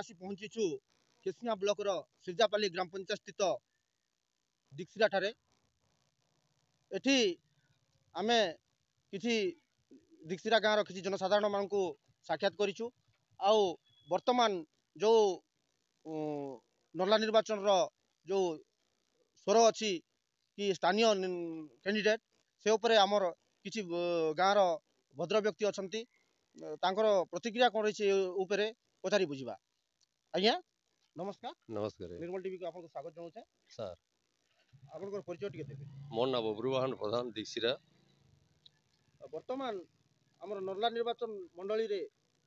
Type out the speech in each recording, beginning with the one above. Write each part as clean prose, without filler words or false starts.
आसी पहुंचीचु केसिया ब्लॉक रो सिरजापाली ग्राम पंचायत स्थित दीक्षिरा ठारे एठी आमे किछि दीक्षिरा गाँव रो किछि जनसाधारण मानकु साक्षात करिछु आउ वर्तमान जो नर्ला निर्वाचन रो जो स्वर अच्छी कि स्थानीय कैंडिडेट से उपरे आमर किछि गाँव रो भद्र व्यक्ति अछंती तांकर प्रतिक्रिया कोन रही उपरे पचारि बुझिबा। आज्ञा नमस्कार। नमस्कार निर्मल टीवी को आपको स्वागत जनाऊे सर। आपन परिचय टिके देबे। मोर नाम बब्रुवाहन प्रधान दीक्षिरा। वर्तमान आमर नर्ला निर्वाचन मंडली रे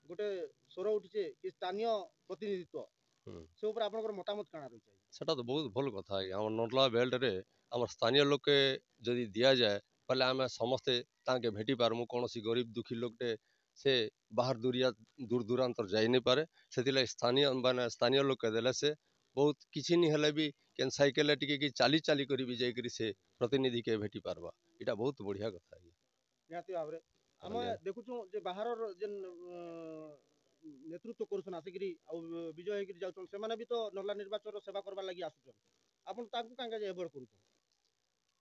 गोटे स्वर उठिছে कि स्थानीय प्रतिनिधित्व से ऊपर आपन मतामत काना रही सेटा तो बहुत भल कथा है। हम नर्ला बेल्ट रे हमर स्थानीय लोग के जदि दिया जाए पहले आम समस्ते ताके भेटी पारमु कौन सी गरीब दुखी लोगटे से बाहर दूर दूरांतर जाई नहीं पारे से स्थानीय माने स्थानीय लोग के देले से बहुत किसी नहीं हेले भी केन साइकेल टिके कि चाली चाली करी भी जाई से प्रतिनिधि के भेटी पारबा इटा बहुत बढ़िया कथा है। निहाती भाव रे हम देखुछु जे बाहर जेन नेतृत्व करछन आसिकरी आ विजय हेकरी जाउछन से माने भी तो नर्ला निर्वाचन रो सेवा करबा लागि आसुछन आपन ताकू कांगा जे एबोर करूछन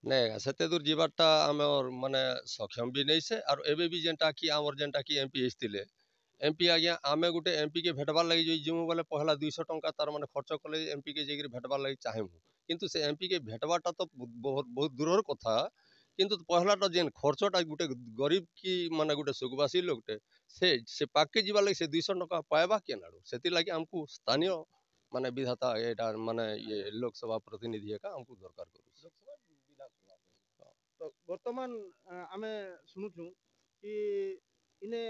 नहीं सेते दूर जीवाटा आमर माने सक्षम भी नहीं से और एबे भी जेंटा कि आमर जेंटा कि एमपी हिस्तिले एमपी आज्ञा आमे गुटे एमपी के भेटबार लगी जो बोले पहला 200 टंका तार माने खर्च कले एमपी के जेगिर भेटबार लगी चाहेमु किंतु से एमपी के भेटबाटा तो बहुत दूरर कथा किंतु पहलाटा जेन खर्चटा गुटे गरीब की माने गुटे सुखवासी लोगटे से पाके जीवा लगी से 200 टंका पाएबा के नाडू सेति लागि हमकु स्थानीय माने विधाता एटा माने ये लोकसभा प्रतिनिधि का हमकु दरकार करू। तो वर्तमान आमे सुनुछु कि इने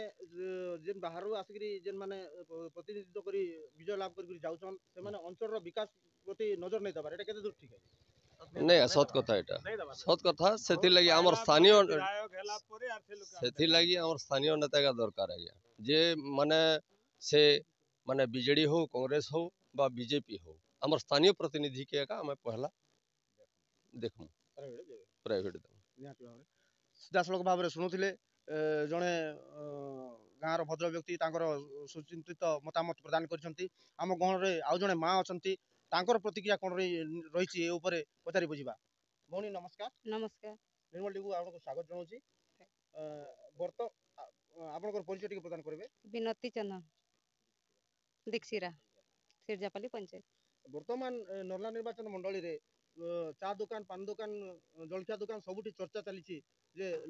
जेन बाहर आसिकरी जेन माने प्रतिनिधित्व करी विजय लाभ करी जाउछन से माने अंचल रो विकास प्रति नजर नहीं दबार एटा केते दूर ठीक है नहीं सत कथा एटा सत कथा सेति लागि हमर स्थानीय सेति लागि हमर स्थानीय नेता का दरकार है जे माने से माने बीजेडी हो कांग्रेस हो बा बीजेपी हो हमर स्थानीय प्रतिनिधि के का हमें पहला देखमु प्राइवेट सीधासलख भाव में शुणुले जड़े गाँव भद्र व्यक्ति सुचिंतित मतामत प्रदान करम गहन में आउ जड़े माँ अच्छा प्रतिक्रिया कौन रही पचारि बुझा। भौणी नमस्कार। नमस्कार। निर्मल टी आपको स्वागत जनाऊँ आप परिचय टी प्रदान करेंगे। विनती चंदन दीक्षिरा सिरजापाली पंचायत। वर्तमान नर्ला निर्वाचन मंडली रे चा दुकान पान दुकान जलखिया दुकान सबुठी चर्चा चली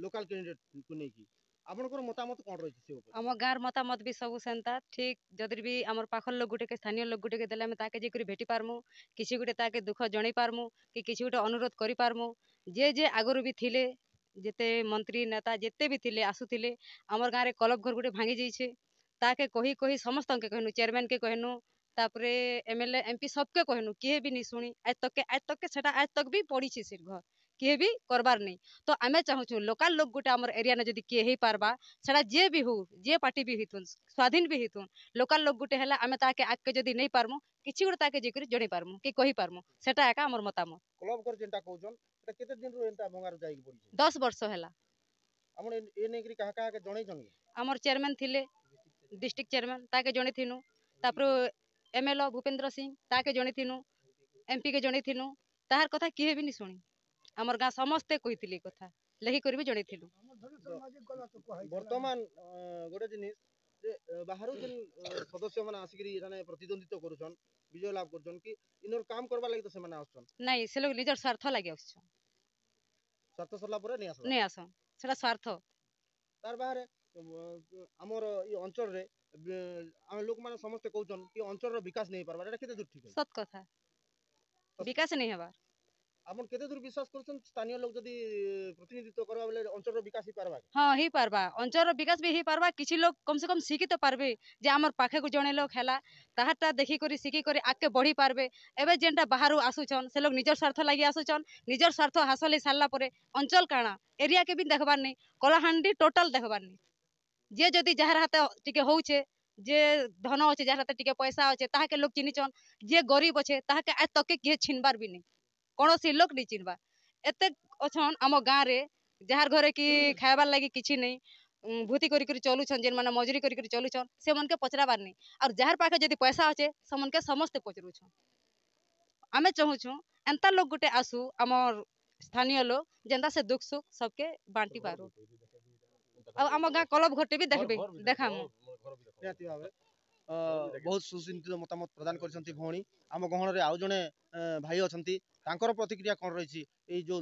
लोकल कैंडिडेट को लेकिन आपनकर मतामत कौन रही से ऊपर आम गाँव मतामत भी सब सेंता ठीक जदि भी आम पाखर लोग गुटे के स्थानीय लोग गुटे के देले आमे ताके जेकरी भेटी पारमु किसी गुटे ताके दुख जणै पारमु कि किसी गुटे अनुरोध करि पारमु जे आगुरु भी थिले जेते मंत्री नेता जेते भी थिले आसुथिले आमर गाँव रे क्लब घर गुटे भांगी जाइछे ताके कही समस्त के कहनु चेयरमैन के कहनु तापरे एमएलए एमपी सबके कहनु किए भी नहीं शुणी आज तक के सेटा आज तक भी पड़ी से घर किए भी करबार नहीं तो आमे चाहूँ लोकल लोग गुटे आमर एरिया ने जदि किए ही पारबा सेटा जे भी हो जे पार्टी भी हितुन स्वाधीन भी हितुन लोकल लोग गुटे हैला आमे ताके आके जदि नहीं पारमु किछि गुटे ताके जेकरी जणै पारमु कि कहि पारमु सेटा एका आमर मतामत। क्लब कर जेंटा कहउछन सेटा केते दिन रो एंटा भंगार जाई पड़ी 10 वर्ष हैला हमन ए नेकरी कहा के जणै छन आमर चेयरमैन थिले डिस्ट्रिक्ट चेयरमैन ताके जणै थिनु तापर एमएलए भूपेंद्र सिंह ताके जणै थिनु एमपी के जणै थिनु ताहार कथा किए भी नहीं शुणी आमर गाँ समस्ते कही कथा लेखि कर भी जणै थिलु। वर्तमान गोटे जिनिस जे बाहर जेन सदस्य माने आसिकरी एठाने प्रतिद्वंदित्व करूछन विजय लाभ करूछन कि इनर काम करबा लागि तो से माने आछन नहीं से लोग निजर स्वार्थ लागि आछन स्वार्थ सरला परे नहीं आसन सेटा स्वार्थ तार बाहर हमर ई अंचल रे हम लोग माने समस्त कहउछन कि अंचल रो विकास नहीं परबा एटा केते दूर ठीक है सत कथा विकास नहीं हेबा आपन केते दूर विश्वास करछन स्थानीय लोग जदी प्रतिनिधित्व करबा बेले अंचल रो विकास ही परबा हां ही परबा अंचल रो विकास भी ही परबा किछि लोग कम से कम सीखि तो पारबे जे हमर पाखे को जणे लोग हैला ताहाटा देखि करी सीखि करी आके बढ़ी पारबे एबे जेंटा बाहरु आसुछन से लोग निजर स्वार्थ लागि आसुछन निजर स्वार्थ हासिल हे सारला परे अंचल काना एरिया के भी देखबार नहीं कलाहांडी टोटल देखबार नहीं जे जदी जहार हाते टिके होउछे जे धन अच्छे जहार हाते टिके पैसा अच्छे ताहाके लोग चिनिचन जे गरीब अच्छे ताहाके आज तक के किए छिनबार भी नहीं कौन सी लोक नहीं चिन्हबा एते अच्छन आम गाँव रे जार घरे कि खाइबार लगी किसी नहीं ଭୂତି କରିକି ଚଲୁଛନ୍ ଯେନ୍ମାନେ ମଜୁରୀ କରିକି ଚଲୁଛନ୍ ସେମାନକେ ପଚରାବାର ନାହିଁ ଆଉ ଯାହାର ପାଖେ ଯଦି ପଇସା ଅଛେ ସେମାନକେ ସମସ୍ତେ ପଚରୁଛନ୍ ଆମେ ଚାହୁଁଛୁ ଏନ୍ତା ଲୋକ ଗୋଟେ ଆସୁ ଆମର୍ ସ୍ଥାନୀୟ ଲୋକ ଯେନ୍ତା ସେ ଦୁଃଖ ସୁଖ ସବକେ ବାଣ୍ଟି ପାରୁ ଆଉ ଆମ ଗାଁ କ୍ଲବ ଘରଟେ ବି ଦେଖବେ ଦେखाମୁ ନିହାତି ଭାବରେ ବହୁତ ସୁଚିନ୍ତିତ ମତାମତ ପ୍ରଦାନ କରିଛନ୍ତି ଭଉଣୀ ଆମ ଗହଣରେ ଆଉ ଜଣେ ଭାଇ ଅଛନ୍ତି ତାଙ୍କର ପ୍ରତିକ୍ରିୟା କ'ଣ ରହିଛି ଏଇ ଯୋଉ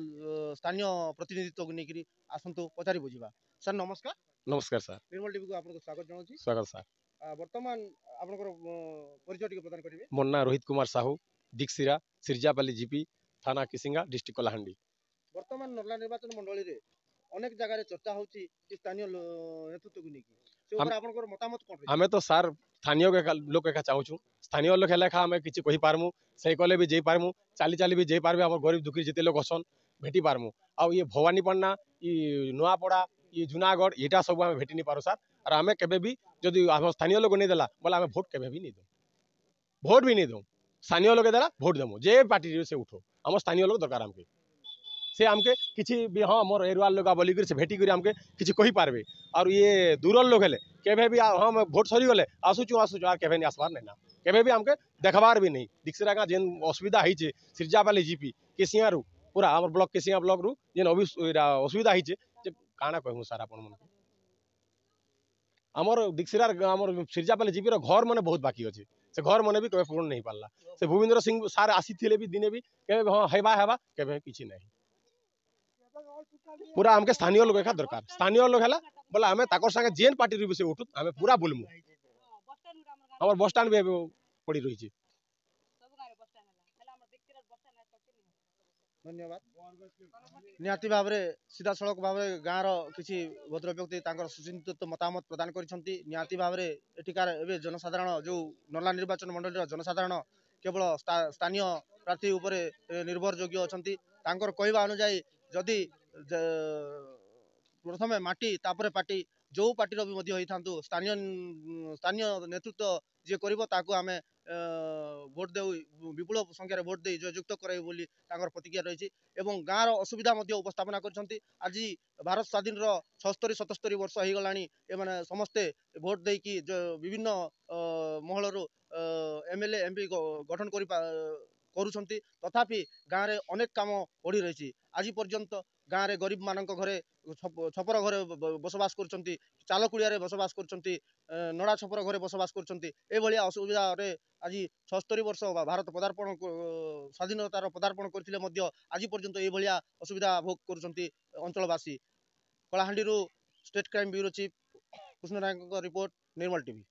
ସ୍ଥାନୀୟ ପ୍ରତିନିଧିତ୍ୱକୁ ନେଇକରି ଆସନ୍ତୁ ପଚାରି ବୁଝିବା ସାର୍ ନମସ୍କାର नमस्कार सर ନିର୍ମଳ ଟିଭିକୁ ଆପଣଙ୍କୁ ସ୍ୱାଗତ ଜଣାଉଛି स्वागत सर ବର୍ତ୍ତମାନ ଆପଣଙ୍କର ପରିଚୟ ଟିକେ ପ୍ରଦାନ କରିବେ मोर ना रोहित कुमार साहू दिक्सिरा सिरजापाली जीपी थाना किसिंगा डिस्ट्रिक्ट कलाहांडी ବର୍ତ୍ତମାନ ନର୍ଲା ନିର୍ବାଚନ ମଣ୍ଡଳୀରେ ଅନେକ ଜାଗାରେ ଚର୍ଚ୍ଚା ହେଉଛି କି ସ୍ଥାନୀୟ ନେତୃତ୍ୱକୁ ନେଇକି ସେ ଉପରେ ଆପଣଙ୍କର ମତାମତ କ'ଣ ରହିଛି आमे तो सार स्थानीय लोक एका चाहूँ स्थानीय लोक हेले आमे किछि कहि पारमु सही कले भी जई पारमु चाली चाली भी जई पारबे हमर गरीब दुखी जेते लोक असन भेटी पारमु आ ये भवानीपटना ये नुआपड़ा ये जूनागढ़ एटा सब आमे भेटी नहीं पारो सार और आमे केबे भी जदि हम स्थानीय लोक नहीं देला बोले आमे भोट केबे भी नहीं दो भोट भी नहीं दो स्थानीय लोक देला भोट देमु जे पार्टी से उठो हम स्थानीय लोक दरकार हमके से हमके किछि भी हाँ मोर एरुआ लोक बोली कर से भेटी कर हमके किछि कहि पारबे और ये दूरर लोक हेले केबे भी हम भोट सरी गले आसुचु आर केबे नहीं आसबार नहीं ना केबे भी हमके देखबार भी नहीं दिक्सिरा का जेन असुविधा होइछे सिरजापाली जीपी केसियारू पूरा हमर ब्लॉक केसिया ब्लॉक रु जेन असुविधा होइछे जे काना कहमु सार आपन मन हमर दिक्सिरा हमर सिरजापाली जीपी रो घर माने बहुत बाकी अछि से घर माने भी केबे पूर्ण नहीं पारला से भूपेंद्र सिंह सार आसीथिले भी दिने भी केबे हां हेबा केबे किछि नहीं पूरा हमके स्थानीय लोक एका दरकार स्थानीय लोक हैला बोला हमें ताकर संगे जेन पार्टी रे से उठुत हमें पूरा बुलमु हमर बस स्टैंड भी पड़ी रही छी ଧନ୍ୟବାଦ ନିହାତି ଭାବରେ ସିଧାସଳଖ ଭାବରେ ଗାଁର କିଛି ଭଦ୍ର ବ୍ୟକ୍ତି ତାଙ୍କର ସୁଚିନ୍ତିତ ମତାମତ ପ୍ରଦାନ କରିଛନ୍ତି ନିହାତି ଭାବରେ ଏଠିକାର ଏବେ ଜନସାଧାରଣ ଯେଉଁ ନର୍ଲା ନିର୍ବାଚନ ମଣ୍ଡଳୀର ଜନସାଧାରଣ କେବଳ ସ୍ଥାନୀୟ ପ୍ରାର୍ଥୀ ଉପରେ ନିର୍ଭରଯୋଗ୍ୟ ଅଛନ୍ତି ତାଙ୍କର କହିବା ଅନୁଯାୟୀ ଯଦି ପ୍ରଥମେ ମାଟି ତାପରେ ପାର୍ଟି ଯେଉଁ ପାର୍ଟିର ବି ମଧ୍ୟ ହେଇଥାନ୍ତୁ ସ୍ଥାନୀୟ ନେତୃତ୍ୱ ଯିଏ କରିବ ତାକୁ ଆମେ ଭୋଟ ଦେଉ ବିପୁଳ ସଂଖ୍ୟାରେ ଭୋଟ ଦେଇ ଜୟଯୁକ୍ତ କରାଇବୁ ବୋଲି ତାଙ୍କର ପ୍ରତିକ୍ରିୟା ରହିଛି ଏବଂ ଗାଁର ଅସୁବିଧା ମଧ୍ୟ ଉପସ୍ଥାପନା କରିଛନ୍ତି ଆଜି ଭାରତ ସ୍ୱାଧୀନର 76-77 ବର୍ଷ ହେଇଗଲାଣି ଏମାନେ ସମସ୍ତେ ଭୋଟ ଦେଇକି ବିଭିନ୍ନ ମହଲରୁ MLA MP ଗଠନ କରୁଛନ୍ତି ତଥାପି ଗାଁରେ ଅନେକ କାମ ପଡ଼ି ରହିଛି ଆଜି ପର୍ଯ୍ୟନ୍ତ ଗାଁରେ ଗରିବମାନଙ୍କ ଘରେ ଛପର ଘରେ ବସବାସ କରୁଛନ୍ତି ଚାଲ କୁଡ଼ିଆରେ ବସବାସ କରୁଛନ୍ତି ନଡ଼ା ଛପର ଘରେ ବସବାସ କରୁଛନ୍ତି ଏଭଳିଆ ଅସୁବିଧାରେ ଆଜି 76 ବର୍ଷ ଭାରତ ପଦାର୍ପଣ ସ୍ୱାଧୀନତାର ପଦାର୍ପଣ କରିଥିଲେ ମଧ୍ୟ ଆଜି ପର୍ଯ୍ୟନ୍ତ ଏଇଭଳିଆ ଅସୁବିଧା ଭୋଗ କରୁଛନ୍ତି ଅଞ୍ଚଳବାସୀ କଳାହାଣ୍ଡିରୁ state crime bureau chief Krishna ନାୟକଙ୍କ ରିପୋର୍ଟ ନିର୍ମଳ ଟିଭି।